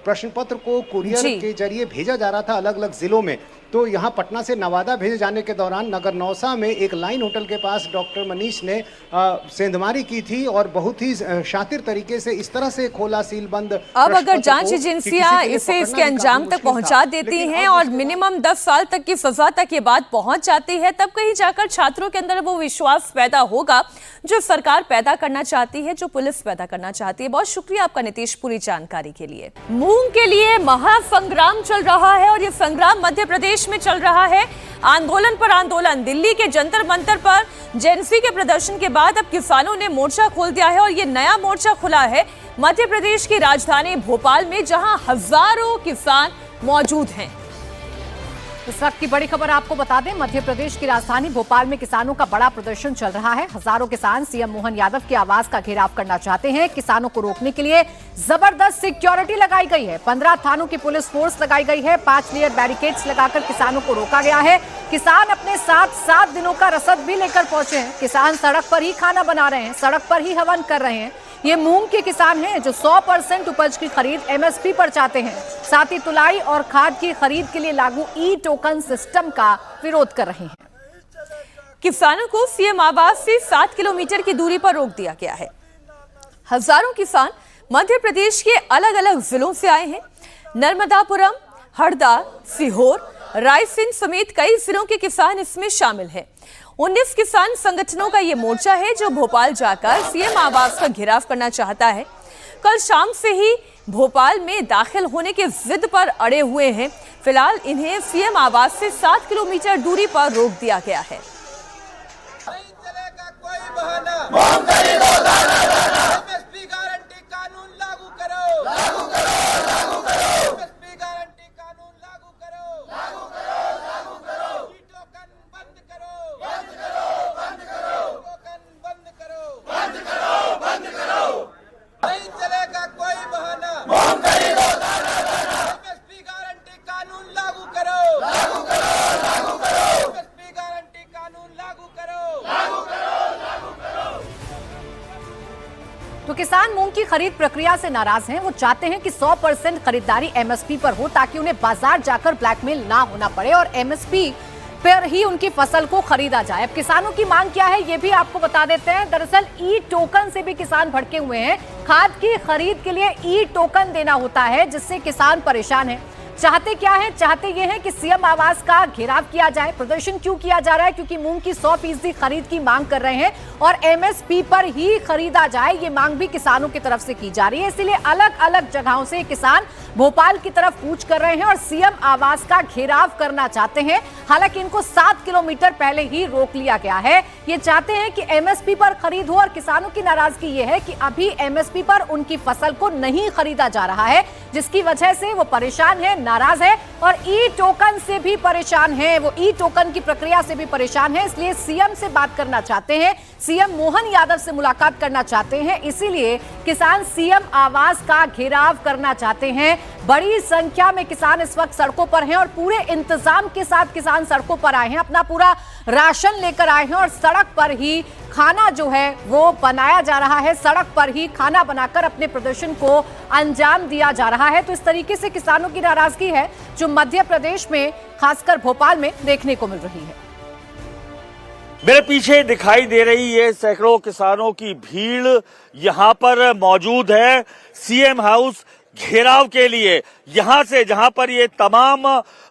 प्रश्न पत्र को कुरियर के जरिए भेजा जा रहा था अलग अलग ज़िलों में, तो यहाँ पटना से नवादा भेजे जाने के दौरान नगर नौसा में एक लाइन होटल के पास डॉक्टर मनीष ने सेंधमारी की थी और बहुत ही शातिर तरीके से इस तरह से खोला सील बंद। अब अगर जांच एजेंसियां इसे इसके अंजाम तक पहुंचा देती हैं और मिनिमम 10 साल तक की सजा तक ये बात पहुंच जाती है, तब कहीं जाकर छात्रों के अंदर वो विश्वास पैदा होगा जो सरकार पैदा करना चाहती है, जो पुलिस पैदा करना चाहती है। बहुत शुक्रिया आपका नीतीश, पूरी जानकारी के लिए। मूंग के लिए महासंग्राम चल रहा है और ये संग्राम मध्य प्रदेश में चल रहा है। आंदोलन पर आंदोलन, दिल्ली के जंतर मंतर पर जेएनसी के प्रदर्शन के बाद अब किसानों ने मोर्चा खोल दिया है और ये नया मोर्चा खुला है मध्य प्रदेश की राजधानी भोपाल में, जहां हजारों किसान मौजूद हैं। इस वक्त की बड़ी खबर आपको बता दें, मध्य प्रदेश की राजधानी भोपाल में किसानों का बड़ा प्रदर्शन चल रहा है। हजारों किसान सीएम मोहन यादव के आवास का घेराव करना चाहते हैं। किसानों को रोकने के लिए जबरदस्त सिक्योरिटी लगाई गई है। 15 थानों की पुलिस फोर्स लगाई गई है। 5 लेयर बैरिकेड्स लगाकर किसानों को रोका गया है। किसान अपने साथ 7 दिनों का रसद भी लेकर पहुंचे हैं। किसान सड़क पर ही खाना बना रहे हैं, सड़क पर ही हवन कर रहे हैं। ये मूंग के किसान हैं जो 100% उपज की खरीद एमएसपी पर चाहते हैं। साथ ही तुलाई और खाद की खरीद के लिए लागू ई टोकन सिस्टम का विरोध कर रहे हैं। किसानों को सीएम आवास से 7 किलोमीटर की दूरी पर रोक दिया गया है। हजारों किसान मध्य प्रदेश के अलग अलग जिलों से आए हैं। नर्मदापुरम, हरदा, सीहोर, रायसेन समेत कई जिलों के किसान इसमें शामिल हैं। 19 किसान संगठनों का ये मोर्चा है जो भोपाल जाकर सीएम आवास का घेराव करना चाहता है। कल शाम से ही भोपाल में दाखिल होने के जिद पर अड़े हुए हैं। फिलहाल इन्हें सीएम आवास से 7 किलोमीटर दूरी पर रोक दिया गया है। तो किसान मूंग की खरीद प्रक्रिया से नाराज हैं। वो चाहते हैं कि 100% खरीदारी एमएसपी पर हो ताकि उन्हें बाजार जाकर ब्लैकमेल ना होना पड़े और एमएसपी पर ही उनकी फसल को खरीदा जाए। अब किसानों की मांग क्या है ये भी आपको बता देते हैं। दरअसल ई टोकन से भी किसान भड़के हुए हैं। खाद की खरीद के लिए ई टोकन देना होता है जिससे किसान परेशान है। चाहते क्या है? चाहते ये हैं कि सीएम आवास का घेराव किया जाए। प्रदर्शन क्यों किया जा रहा है? क्योंकि मूंग की 100% खरीद की मांग कर रहे हैं और एमएसपी पर ही खरीदा जाए, ये मांग भी किसानों की तरफ से की जा रही है। इसलिए अलग अलग जगहों से किसान भोपाल की तरफ कूच कर रहे हैं और सीएम आवास का घेराव करना चाहते हैं। हालांकि इनको 7 किलोमीटर पहले ही रोक लिया गया है। ये चाहते हैं कि एमएसपी पर खरीद हो और किसानों की नाराजगी ये है कि अभी एमएसपी पर उनकी फसल को नहीं खरीदा जा रहा है, जिसकी वजह से वो परेशान है, नाराज है और ई टोकन से भी परेशान है। वो ई टोकन की प्रक्रिया से भी परेशान है। इसलिए सीएम से बात करना चाहते हैं, सीएम मोहन यादव से मुलाकात करना चाहते हैं। इसीलिए किसान सीएम आवास का घेराव करना चाहते हैं। बड़ी संख्या में किसान इस वक्त सड़कों पर हैं और पूरे इंतजाम के साथ किसान सड़कों पर आए हैं। अपना पूरा राशन लेकर आए हैं और सड़क पर ही खाना जो है वो बनाया जा रहा है। सड़क पर ही खाना बनाकर अपने प्रदर्शन को अंजाम दिया जा रहा है। तो इस तरीके से किसानों की नाराजगी है जो मध्य प्रदेश में खासकर भोपाल में देखने को मिल रही है। मेरे पीछे दिखाई दे रही ये सैकड़ों किसानों की भीड़ यहाँ पर मौजूद है सीएम हाउस घेराव के लिए। यहाँ से जहाँ पर ये तमाम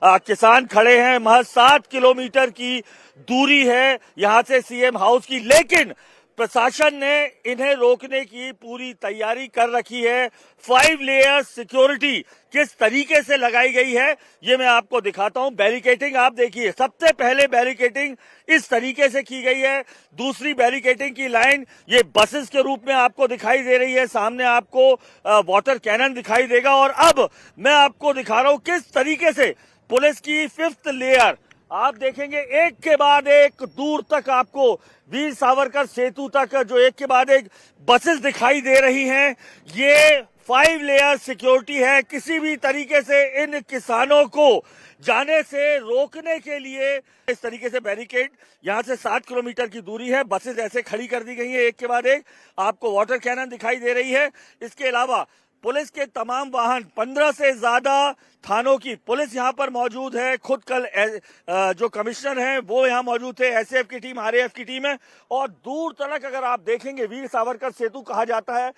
किसान खड़े हैं, महज 7 किलोमीटर की दूरी है यहाँ से सीएम हाउस की, लेकिन प्रशासन ने इन्हें रोकने की पूरी तैयारी कर रखी है। 5 लेयर सिक्योरिटी किस तरीके से लगाई गई है ये मैं आपको दिखाता हूं। बैरिकेटिंग आप देखिए, सबसे पहले बैरिकेटिंग इस तरीके से की गई है। दूसरी बैरिकेटिंग की लाइन ये बसेस के रूप में आपको दिखाई दे रही है। सामने आपको वाटर कैनन दिखाई देगा और अब मैं आपको दिखा रहा हूं किस तरीके से पुलिस की 5th लेयर आप देखेंगे एक के बाद एक दूर तक आपको वीर सावरकर सेतु तक जो एक के बाद एक बसेस दिखाई दे रही हैं। ये 5 लेयर सिक्योरिटी है। किसी भी तरीके से इन किसानों को जाने से रोकने के लिए इस तरीके से बैरिकेड यहाँ से 7 किलोमीटर की दूरी है। बसेस ऐसे खड़ी कर दी गई है एक के बाद एक। आपको वाटर कैनन दिखाई दे रही है। इसके अलावा पुलिस के तमाम वाहन 15 से ज्यादा थानों की पुलिस यहां पर मौजूद है। खुद कल जो कमिश्नर हैं वो यहां मौजूद थे, एसएफ की टीम, आरएएफ की टीम है। और दूर तक अगर आप देखेंगे, वीर सावरकर सेतु कहा जाता है,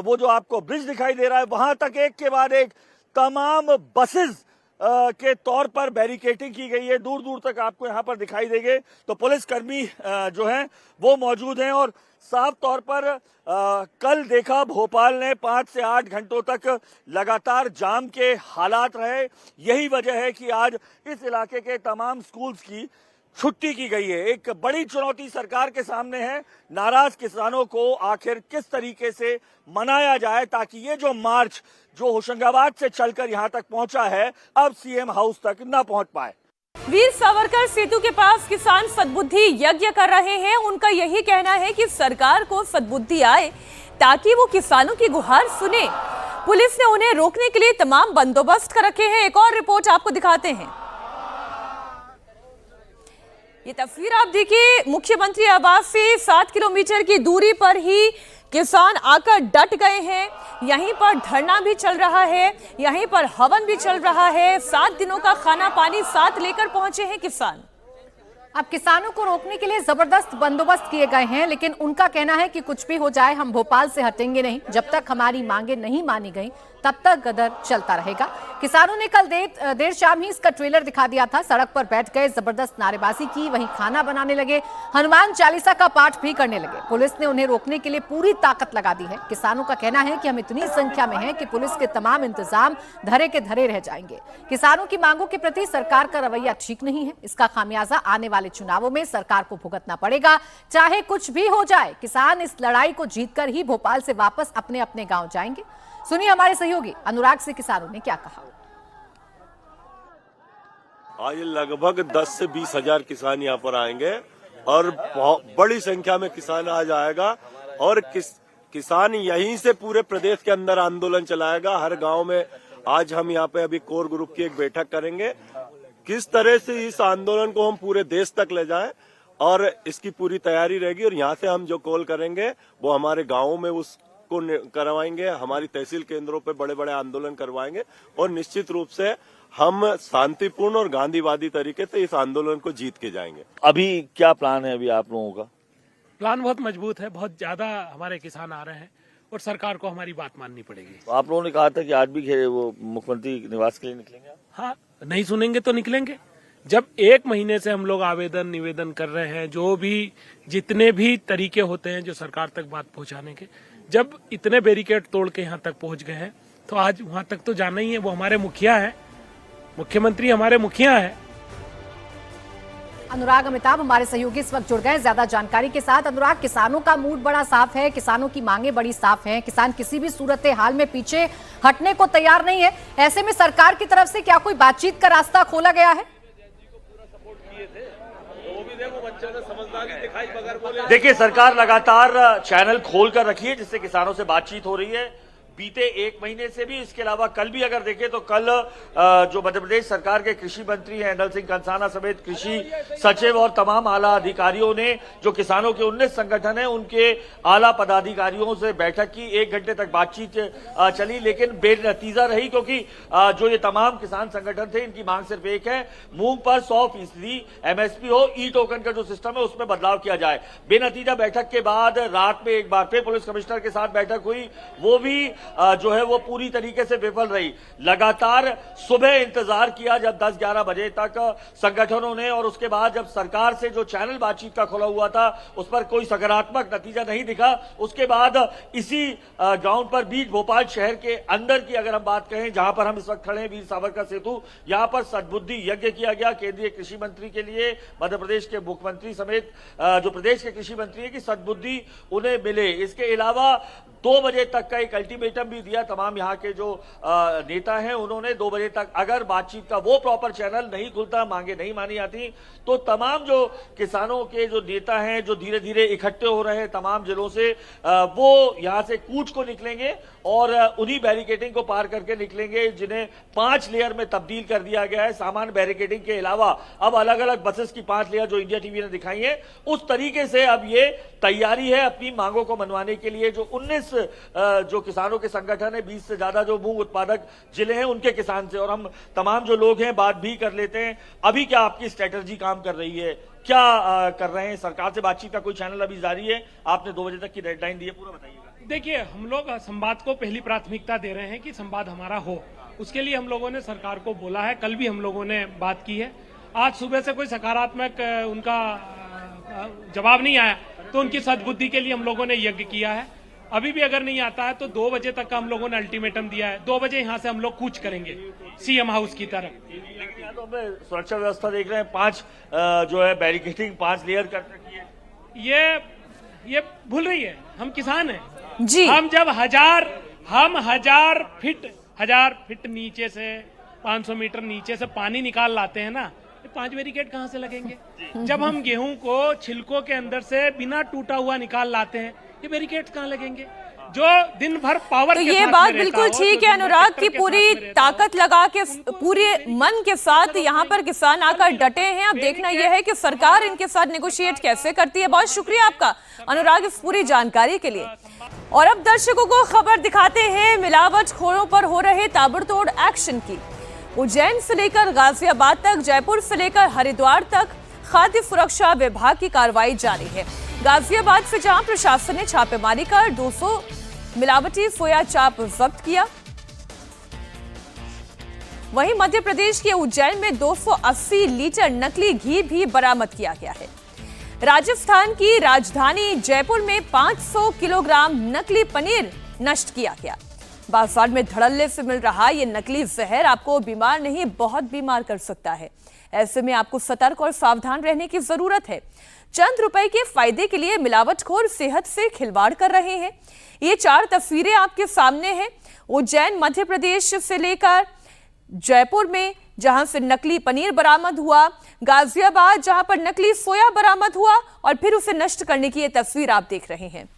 वो जो आपको ब्रिज दिखाई दे रहा है, वहां तक एक के बाद एक तमाम बसेस के तौर पर बैरिकेडिंग की गई है। दूर दूर तक आपको यहां पर दिखाई देंगे तो पुलिसकर्मी जो हैं वो मौजूद हैं। और साफ तौर पर कल देखा भोपाल ने 5 से 8 घंटों तक लगातार जाम के हालात रहे। यही वजह है कि आज इस इलाके के तमाम स्कूल्स की छुट्टी की गई है। एक बड़ी चुनौती सरकार के सामने है। नाराज किसानों को आखिर किस तरीके से मनाया जाए ताकि ये जो मार्च जो होशंगाबाद से चलकर यहां तक पहुंचा है अब सीएम हाउस तक न पहुंच पाए। वीर सावरकर सेतु के पास किसान सद्बुद्धि यज्ञ कर रहे हैं। उनका यही कहना है कि सरकार को सद्बुद्धि आए ताकि वो किसानों की गुहार सुने। पुलिस ने उन्हें रोकने के लिए तमाम बंदोबस्त कर रखे हैं। एक और रिपोर्ट आपको दिखाते हैं। ये तस्वीर आप देखिए, मुख्यमंत्री आवास से 7 किलोमीटर की दूरी पर ही किसान आकर डट गए हैं। यहीं पर धरना भी चल रहा है, यहीं पर हवन भी चल रहा है। 7 दिनों का खाना पानी साथ लेकर पहुंचे हैं किसान। अब किसानों को रोकने के लिए जबरदस्त बंदोबस्त किए गए हैं, लेकिन उनका कहना है कि कुछ भी हो जाए हम भोपाल से हटेंगे नहीं। जब तक हमारी मांगे नहीं मानी गई तब तक गदर चलता रहेगा। किसानों ने कल देर शाम ही इसका ट्रेलर दिखा दिया था। सड़क पर बैठ गए, जबरदस्त नारेबाजी की, वहीं खाना बनाने लगे, हनुमान चालीसा का पाठ भी करने लगे। पुलिस ने उन्हें रोकने के लिए पूरी ताकत लगा दी है। किसानों का कहना है कि हम इतनी संख्या में हैं कि पुलिस के तमाम इंतजाम धरे के धरे रह जाएंगे। किसानों की मांगों के प्रति सरकार का रवैया ठीक नहीं है। इसका खामियाजा आने वाले चुनावों में सरकार को भुगतना पड़ेगा। चाहे कुछ भी हो जाए, किसान इस लड़ाई को जीतकर ही भोपाल से वापस अपने अपने गांव जाएंगे। सुनिए हमारे सहयोगी अनुराग से किसानों ने क्या कहा। आज लगभग 10 से 20 हजार किसान यहाँ पर आएंगे और बड़ी संख्या में किसान आज आएगा और किसान यहीं से पूरे प्रदेश के अंदर आंदोलन चलाएगा। हर गांव में आज हम यहाँ पे अभी कोर ग्रुप की एक बैठक करेंगे, किस तरह से इस आंदोलन को हम पूरे देश तक ले जाएं, और इसकी पूरी तैयारी रहेगी। और यहाँ से हम जो कॉल करेंगे वो हमारे गाँवों में उसको करवाएंगे, हमारी तहसील केंद्रों पे बड़े बड़े आंदोलन करवाएंगे और निश्चित रूप से हम शांतिपूर्ण और गांधीवादी तरीके से इस आंदोलन को जीत के जाएंगे। अभी क्या प्लान है अभी आप लोगों का? प्लान बहुत मजबूत है, बहुत ज्यादा हमारे किसान आ रहे हैं और सरकार को हमारी बात माननी पड़ेगी। आप लोगों ने कहा था कि आज भी वो मुख्यमंत्री निवास के लिए निकलेंगे। हाँ, नहीं सुनेंगे तो निकलेंगे। जब 1 महीने से हम लोग आवेदन निवेदन कर रहे हैं, जो भी जितने भी तरीके होते हैं जो सरकार तक बात पहुंचाने के, जब इतने बैरिकेड तोड़ के यहाँ तक पहुंच गए हैं तो आज वहां तक तो जाना ही है। वो हमारे मुखिया है, मुख्यमंत्री हमारे मुखिया है। अनुराग अमिताभ हमारे सहयोगी इस वक्त जुड़ गए ज्यादा जानकारी के साथ। अनुराग, किसानों का मूड बड़ा साफ है, किसानों की मांगे बड़ी साफ हैं, किसान किसी भी सूरत हाल में पीछे हटने को तैयार नहीं है। ऐसे में सरकार की तरफ से क्या कोई बातचीत का रास्ता खोला गया है? देखिए, सरकार लगातार चैनल खोल कर रखी है जिससे किसानों से बातचीत हो रही है। बीते 1 महीने से भी, इसके अलावा कल भी अगर देखें तो कल जो मध्य प्रदेश सरकार के कृषि मंत्री हैं इंदल सिंह कंसाना समेत कृषि सचिव और तमाम आला अधिकारियों ने जो किसानों के 19 संगठन हैं उनके आला पदाधिकारियों से बैठक की। 1 घंटे तक बातचीत चली लेकिन बेनतीजा रही, क्योंकि जो ये तमाम किसान संगठन थे इनकी मांग सिर्फ एक है, मूंग पर 100% MSP हो, ई टोकन का जो सिस्टम है उसमें बदलाव किया जाए। बेनतीजा बैठक के बाद रात में एक बार फिर पुलिस कमिश्नर के साथ बैठक हुई, वो भी जो है वो पूरी तरीके से विफल रही। लगातार सुबह इंतजार किया जब 10-11 बजे तक संगठनों ने, और उसके बाद जब सरकार से जो चैनल बातचीत का खुला हुआ था उस पर कोई सकारात्मक नतीजा नहीं दिखा। उसके बाद इसी ग्राउंड पर बीच भोपाल शहर के अंदर की अगर हम बात करें, जहां पर हम इस वक्त खड़े हैं वीर सावरकर सेतु, यहां पर सद्बुद्धि यज्ञ किया गया केंद्रीय कृषि मंत्री के लिए, मध्य प्रदेश के मुख्यमंत्री समेत जो प्रदेश के कृषि मंत्री है कि सद्बुद्धि उन्हें मिले। इसके अलावा 2 बजे तक का एक अल्टीमेटम भी दिया तमाम यहाँ के जो नेता हैं उन्होंने। 2 बजे तक अगर बातचीत का वो प्रॉपर चैनल नहीं खुलता, मांगे नहीं मानी जाती, तो तमाम जो किसानों के जो नेता हैं जो धीरे धीरे इकट्ठे हो रहे हैं तमाम जिलों से, वो यहाँ से कूच को निकलेंगे और उन्हीं बैरिकेडिंग को पार करके निकलेंगे जिन्हें 5 लेयर में तब्दील कर दिया गया है। सामान्य बैरिकेडिंग के अलावा अब अलग अलग बसेस की 5 लेयर जो इंडिया टीवी ने दिखाई है, उस तरीके से अब ये तैयारी है अपनी मांगों को मनवाने के लिए। जो 19 जो किसानों के आपके संगठन है 20 से ज्यादा जो मूंग उत्पादक जिले हैं उनके किसान से, और हम तमाम जो लोग हैं बात भी कर लेते हैं। अभी क्या आपकी स्ट्रेटेजी काम कर रही है, क्या कर रहे हैं? सरकार से बातचीत का कोई चैनल अभी जारी है? आपने 2 बजे तक की डेडलाइन दी है, पूरा बताइएगा। देखिए, हम लोग संवाद को पहली प्राथमिकता दे रहे हैं कि संवाद हमारा हो। उसके लिए हम लोगों ने सरकार को बोला है, कल भी हम लोगों ने बात की है। आज सुबह से कोई सकारात्मक उनका जवाब नहीं आया, तो उनकी सद्बुद्धि के लिए हम लोगों ने यज्ञ किया है। अभी भी अगर नहीं आता है तो 2 बजे तक का हम लोगों ने अल्टीमेटम दिया है। 2 बजे यहाँ से हम लोग कूच करेंगे सीएम हाउस की तरफ। लेकिन तो हमें सुरक्षा व्यवस्था देख रहे हैं, 5 जो है बैरिकेडिंग 5 लेयर कर रखी है। ये भूल रही है, हम किसान हैं जी। हम जब 1000 फीट नीचे से 500 मीटर नीचे से पानी निकाल लाते हैं ना, 5 बैरिकेड कहाँ से लगेंगे? जब हम गेहूं को छिलकों के अंदर से बिना टूटा हुआ निकाल लाते हैं, ये बैरिकेड कहाँ लगेंगे? जो दिन भर पावर तो के ये साथ बात में बिल्कुल रहता हो, ठीक जो है दिन भर अनुराग ट्रैक्टर की के पूरी साथ में रहता हो। ताकत लगा के पूरे मन के साथ यहाँ पर किसान आकर डटे हैं। अब देखना यह है कि सरकार इनके साथ नेगोशिएट कैसे करती है। बहुत शुक्रिया आपका अनुराग इस पूरी जानकारी के लिए। और अब दर्शकों को खबर दिखाते हैं मिलावटखोरों पर हो रहे ताबड़तोड़ एक्शन की। उज्जैन से लेकर गाजियाबाद तक, जयपुर से लेकर हरिद्वार तक खाद्य सुरक्षा विभाग की कार्रवाई जारी है। गाजियाबाद से जहां प्रशासन ने छापेमारी कर 200 मिलावटी सोया चाप जब्त किया, वहीं मध्य प्रदेश के उज्जैन में 280 लीटर नकली घी भी बरामद किया गया है। राजस्थान की राजधानी जयपुर में 500 किलोग्राम नकली पनीर नष्ट किया गया। बाजार में धड़ल्ले से मिल रहा ये नकली जहर आपको बीमार नहीं बहुत बीमार कर सकता है। ऐसे में आपको सतर्क और सावधान रहने की जरूरत है। चंद रुपए के फायदे के लिए मिलावटखोर सेहत से खिलवाड़ कर रहे हैं। ये 4 तस्वीरें आपके सामने हैं। उज्जैन मध्य प्रदेश से लेकर जयपुर में जहां से नकली पनीर बरामद हुआ, गाजियाबाद जहां पर नकली सोया बरामद हुआ और फिर उसे नष्ट करने की ये तस्वीर आप देख रहे हैं।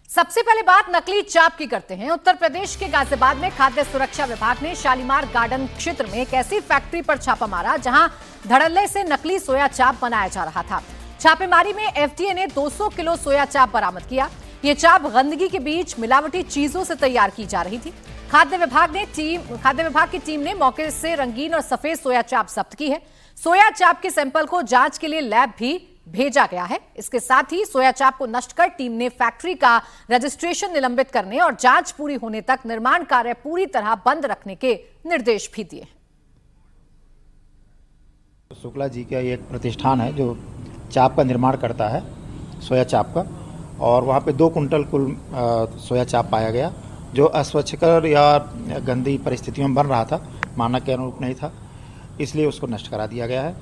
सबसे पहले बात नकली चाप की करते हैं। उत्तर प्रदेश के गाजियाबाद में खाद्य सुरक्षा विभाग ने शालीमार गार्डन क्षेत्र में एक ऐसी फैक्ट्री पर छापा मारा जहां धड़ल्ले से नकली सोया चाप बनाया जा रहा था। छापेमारी में एफडीए ने 200 किलो सोया चाप बरामद किया। ये चाप गंदगी के बीच मिलावटी चीजों से तैयार की जा रही थी। खाद्य विभाग की टीम ने मौके से रंगीन और सफेद सोया चाप जब्त की है। सोया चाप के सैंपल को जांच के लिए लैब भी भेजा गया है। इसके साथ ही सोया चाप को नष्ट कर टीम ने फैक्ट्री का रजिस्ट्रेशन निलंबित करने और जांच पूरी होने तक निर्माण कार्य पूरी तरह बंद रखने के निर्देश भी दिए। शुक्ला जी का एक प्रतिष्ठान है जो चाप का निर्माण करता है, सोया चाप का, और वहाँ पे 2 कुंटल कुल सोया चाप पाया गया जो अस्वच्छकर या गंदी परिस्थितियों में बन रहा था, मानक के अनुरूप नहीं था, इसलिए उसको नष्ट करा दिया गया है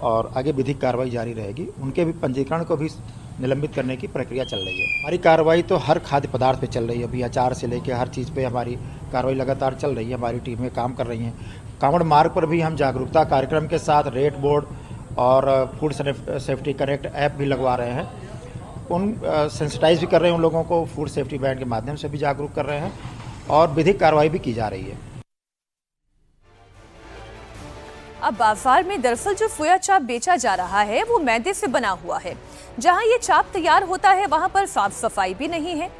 और आगे विधिक कार्रवाई जारी रहेगी। उनके भी पंजीकरण को भी निलंबित करने की प्रक्रिया चल रही है। हमारी कार्रवाई तो हर खाद्य पदार्थ पे चल रही है, अभी अचार से लेकर हर चीज़ पे हमारी कार्रवाई लगातार चल रही है। हमारी टीमें काम कर रही हैं। कांवड़ मार्ग पर भी हम जागरूकता कार्यक्रम के साथ रेट बोर्ड और फूड सेफ्टी करेक्ट ऐप भी लगवा रहे हैं। उन सेंसिटाइज भी कर रहे हैं उन लोगों को, फूड सेफ्टी बैंड के माध्यम से भी जागरूक कर रहे हैं और विधिक कार्रवाई भी की जा रही है। अब बाजार में दरअसल जो सोया चाप बेचा जा रहा है वो मैदे से बना हुआ है। जहां ये चाप तैयार होता है वहां पर साफ सफाई भी नहीं है।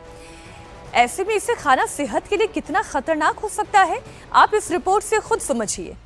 ऐसे में इसे खाना सेहत के लिए कितना खतरनाक हो सकता है, आप इस रिपोर्ट से खुद समझिए।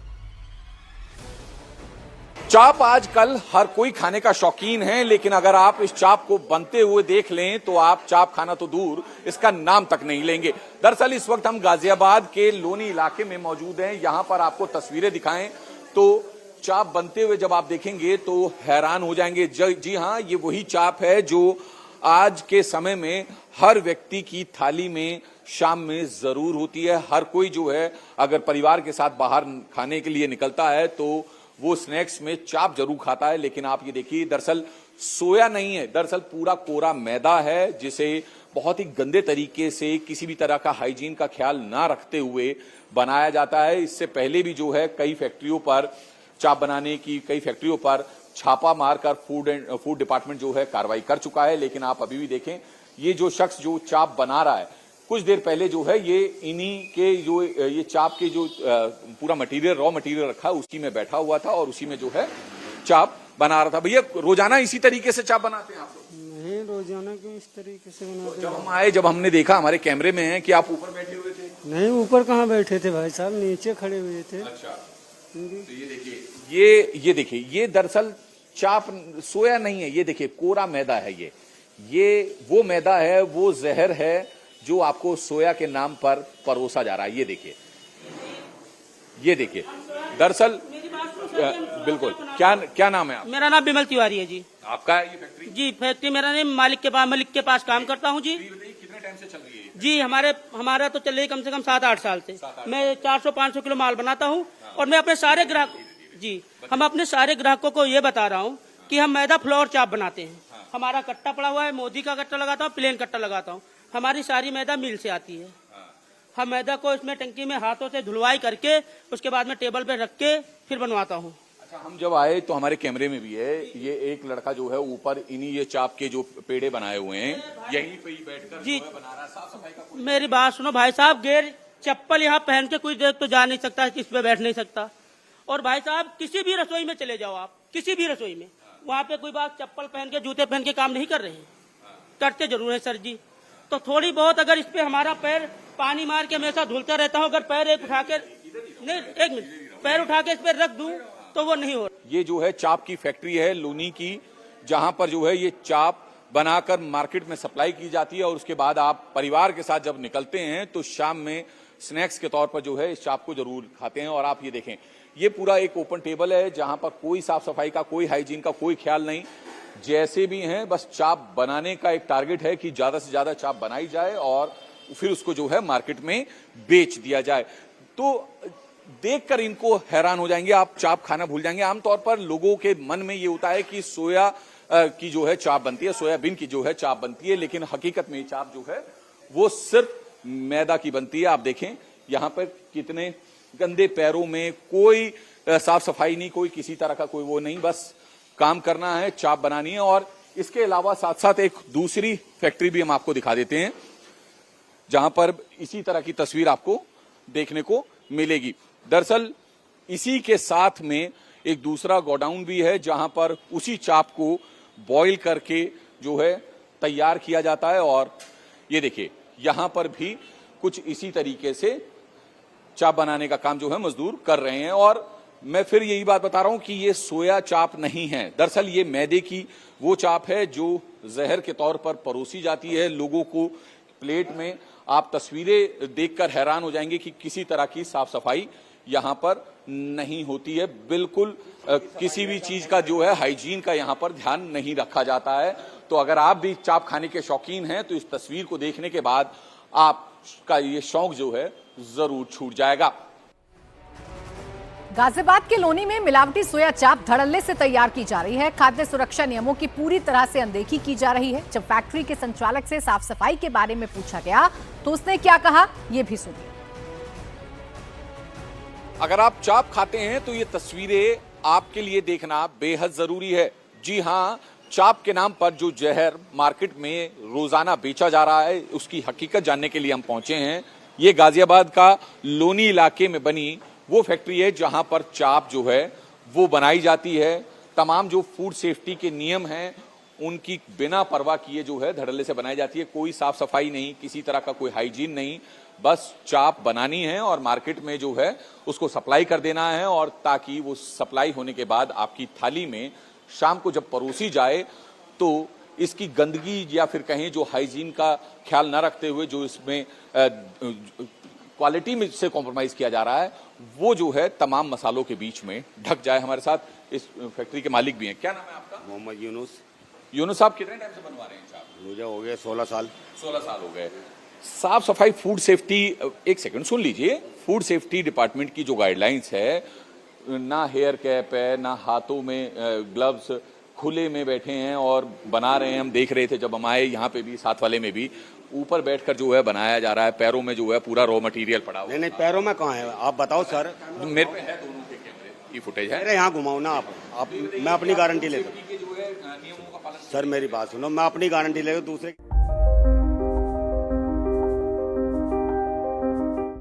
चाप आजकल हर कोई खाने का शौकीन है, लेकिन अगर आप इस चाप को बनते हुए देख लें तो आप चाप खाना तो दूर इसका नाम तक नहीं लेंगे। दरअसल इस वक्त हम गाजियाबाद के लोनी इलाके में मौजूद हैं। यहां पर आपको तस्वीरें दिखाएं तो चाप बनते हुए जब आप देखेंगे तो हैरान हो जाएंगे। जी हां, ये वही चाप है जो आज के समय में हर व्यक्ति की थाली में शाम में जरूर होती है। हर कोई जो है अगर परिवार के साथ बाहर खाने के लिए निकलता है तो वो स्नैक्स में चाप जरूर खाता है। लेकिन आप ये देखिए, दरअसल सोया नहीं है, दरअसल पूरा कोरा मैदा है जिसे बहुत ही गंदे तरीके से किसी भी तरह का हाइजीन का ख्याल ना रखते हुए बनाया जाता है। इससे पहले भी जो है कई फैक्ट्रियों पर चाप बनाने की कई फैक्ट्रियों पर छापा मारकर फूड डिपार्टमेंट जो है कार्रवाई कर चुका है। लेकिन आप अभी भी देखें, ये जो शख्स जो चाप बना रहा है, कुछ देर पहले जो है ये इन्हीं के जो ये चाप के जो पूरा मटेरियल रॉ मटेरियल रखा है उसी में बैठा हुआ था और उसी में जो है चाप बना रहा था। भैया रोजाना इसी तरीके से चाप बनाते हैं आप लोग? नहीं, रोजाना क्यों इस तरीके से बनाते? जब हम आए, जब हमने देखा, हमारे कैमरे में है कि आप ऊपर बैठे हुए थे। नहीं, ऊपर कहाँ बैठे थे भाई साहब, नीचे खड़े हुए थे। अच्छा, तो ये देखिए, ये देखिए, ये दरअसल चाप सोया नहीं है, ये देखिए कोरा मैदा है। ये वो मैदा है, वो जहर है जो आपको सोया के नाम पर परोसा जा रहा है। ये देखिए, दरअसल बिल्कुल। क्या नाम है आप? मेरा नाम बिमल तिवारी है जी। आपका है ये फैक्ट्री? जी, फैक्ट्री मेरा नहीं, मलिक के पास काम करता हूँ जी। कितने टाइम से चल रही है जी? हमारा तो चल रही कम से कम 7-8 साल से। मैं 400-500 किलो माल बनाता हूँ और मैं अपने सारे हम अपने सारे ग्राहकों को ये बता रहा हूँ कि हम मैदा फ्लोर चाप बनाते हैं। हमारा कट्टा पड़ा हुआ है, मोदी का कट्टा लगाता हूँ, प्लेन कट्टा लगाता हूँ। हमारी सारी मैदा मिल से आती है। हम मैदा को इसमें टंकी में हाथों से धुलवाई करके उसके बाद में टेबल पे रख के फिर बनवाता हूँ। अच्छा, हम जब आए तो हमारे कैमरे में भी है, ये एक लड़का जो है ऊपर इन्हीं ये चाप के जो पेड़े बनाए हुए हैं, यहीं पे ही बैठकर जी बना रहा है। साफ सफाई का मेरी बात सुनो भाई साहब, गैर चप्पल यहाँ पहन के कोई देर तो जा नहीं सकता, इस पे बैठ नहीं सकता। और भाई साहब, किसी भी रसोई में चले जाओ आप, किसी भी रसोई में, वहाँ पे कोई बात चप्पल पहन के जूते पहन के काम नहीं कर रहे हैं। करते जरूर है सर जी। तो थोड़ी बहुत अगर इस पे हमारा पैर पानी मार के हमेशा धुलता रहता हूँ, अगर पैर एक उठा के नहीं, एक मिनट, पैर उठा के इस पे रख दूं तो वो नहीं हो रहा। ये जो है चाप की फैक्ट्री है लोनी की, जहां पर जो है ये चाप बनाकर मार्केट में सप्लाई की जाती है और उसके बाद आप परिवार के साथ जब निकलते हैं तो शाम में स्नैक्स के तौर पर जो है इस चाप को जरूर खाते हैं। और आप ये देखें, ये पूरा एक ओपन टेबल है जहां पर कोई साफ सफाई का, कोई हाइजीन का कोई ख्याल नहीं। जैसे भी हैं, बस चाप बनाने का एक टारगेट है कि ज्यादा से ज्यादा चाप बनाई जाए और फिर उसको जो है मार्केट में बेच दिया जाए। तो देखकर इनको हैरान हो जाएंगे, आप चाप खाना भूल जाएंगे। आमतौर पर लोगों के मन में ये होता है कि सोया की जो है चाप बनती है, सोयाबीन की जो है चाप बनती है, लेकिन हकीकत में ये चाप जो है वो सिर्फ मैदा की बनती है। आप देखें यहाँ पर कितने गंदे पैरों में, कोई साफ सफाई नहीं, कोई किसी तरह का कोई वो नहीं, बस काम करना है, चाप बनानी है। और इसके अलावा साथ साथ एक दूसरी फैक्ट्री भी हम आपको दिखा देते हैं जहां पर इसी तरह की तस्वीर आपको देखने को मिलेगी। दरअसल इसी के साथ में एक दूसरा गोडाउन भी है जहां पर उसी चाप को बॉईल करके जो है तैयार किया जाता है। और ये देखिए, यहां पर भी कुछ इसी तरीके से चाप बनाने का काम जो है मजदूर कर रहे हैं। और मैं फिर यही बात बता रहा हूं कि ये सोया चाप नहीं है, दरअसल ये मैदे की वो चाप है जो जहर के तौर पर परोसी जाती है लोगों को प्लेट में। आप तस्वीरें देखकर हैरान हो जाएंगे कि किसी तरह की साफ सफाई यहां पर नहीं होती है। बिल्कुल किसी भी चीज का जो है हाइजीन का यहां पर ध्यान नहीं रखा जाता है। तो अगर आप भी चाप खाने के शौकीन हैं तो इस तस्वीर को देखने के बाद आपका ये शौक जो है जरूर छूट जाएगा। गाजियाबाद के लोनी में मिलावटी सोया चाप धड़ल्ले से तैयार की जा रही है। खाद्य सुरक्षा नियमों की पूरी तरह से अनदेखी की जा रही है। जब फैक्ट्री के संचालक से साफ सफाई के बारे में पूछा गया तो उसने क्या कहा, ये भी सुनिए। अगर आप चाप खाते हैं तो ये तस्वीरें आपके लिए देखना बेहद जरूरी है। जी हाँ, चाप के नाम पर जो जहर मार्केट में रोजाना बेचा जा रहा है उसकी हकीकत जानने के लिए हम पहुंचे हैं। ये गाजियाबाद का लोनी इलाके में बनी वो फैक्ट्री है जहां पर चाप जो है वो बनाई जाती है। तमाम जो फूड सेफ्टी के नियम हैं उनकी बिना परवाह किए जो है धड़ल्ले से बनाई जाती है। कोई साफ सफाई नहीं, किसी तरह का कोई हाइजीन नहीं, बस चाप बनानी है और मार्केट में जो है उसको सप्लाई कर देना है। और ताकि वो सप्लाई होने के बाद आपकी थाली में शाम को जब परोसी जाए तो इसकी गंदगी या फिर कहें जो हाइजीन का ख्याल न रखते हुए जो इसमें क्वालिटी में से कॉम्प्रोमाइज किया जा रहा है वो जो है तमाम मसालों के बीच में ढक जाए। हमारे साथ इस फैक्ट्री के मालिक भी हैं। क्या नाम है आपका? मोहम्मद यूनुस। यूनुस साहब, कितने टाइम से बनवा रहे हैं चाप? मुझे हो गए 16 साल। 16 साल हो गए। साफ सफाई, फूड सेफ्टी, एक सेकंड सुन लीजिए। फूड सेफ्टी डिपार्टमेंट की जो गाइडलाइंस है, ना हेयर कैप है, ना हाथों में ग्लव्स, खुले में बैठे हैं और बना रहे हैं। हम देख रहे थे जब हम आए, यहाँ पे भी, साथ वाले में भी ऊपर बैठकर जो है बनाया जा रहा है। पैरों में जो है पूरा रॉ मटेरियल पड़ा हुआ है। नहीं, पैरों में कहाँ है, आप बताओ सर। मेरे पे है, दोनों के कैमरे की फुटेज है। मेरे यहाँ घुमाओ ना आप मैं अपनी गारंटी लेता हूँ। सर मेरी बात सुनो, मैं अपनी गारंटी लेता हूँ, दूसरे